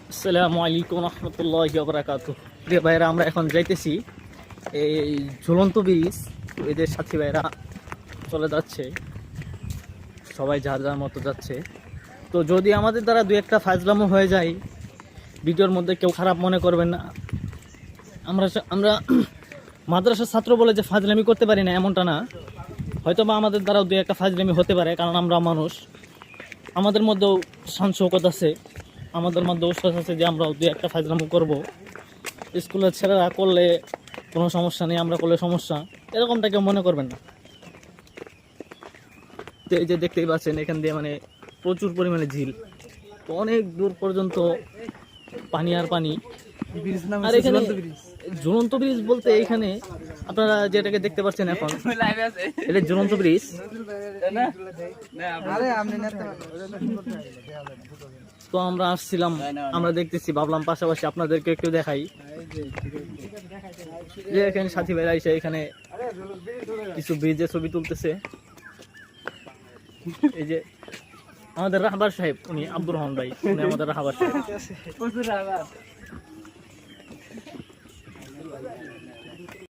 আসসালামু আলাইকুম রহমতুল্লাহি ওয়া বারাকাতুহু। প্রিয় ভাইরা, আমরা এখন যাইতেছি এই ঝুলন্ত ব্রিজ। এদের সাথী ভাইরা চলে যাচ্ছে, সবাই যার যার মতো যাচ্ছে। তো যদি আমাদের দ্বারা দু একটা ফাজলামো হয়ে যায়, ভিডিওর মধ্যে কেউ খারাপ মনে করবেন না। আমরা মাদ্রাসার ছাত্র বলে যে ফাজলামি করতে পারি না এমনটা না, হয়তো বা আমাদের দ্বারাও দু একটা ফাজলামি হতে পারে, কারণ আমরা মানুষ। আমাদের মধ্যেও শান শৌকত আছে, আমাদের মধ্যে উৎসাহ আছে যে আমরাও দু একটা ফাজলামো করব। স্কুলের ছেলেরা করলে কোনো সমস্যা নেই, আমরা করলে সমস্যা, এরকমটা কেউ মনে করবেন না। তো এই যে দেখতেই পাচ্ছেন, এখান দিয়ে মানে প্রচুর পরিমাণে ঝিল, তো অনেক দূর পর্যন্ত পানি আর পানি। আর এখানে ঝুলন্ত ব্রিজ বলতে এইখানে আপনারা যেটাকে দেখতে পাচ্ছেন এখন, এটা ঝুলন্ত ব্রিজ। তো আমরা আসছিলাম, আমরা দেখতেছি, ভাবলাম পাশাপাশি আপনাদেরকে একটু দেখাই যে এখানে সাথী ভাইরা এসে এখানে কিছু ব্রিজের ছবি তুলতেছে। এই যে আমাদের রাহবার সাহেব, উনি আব্দুর রহমান ভাই, উনি আমাদের রাহবার সাহেব।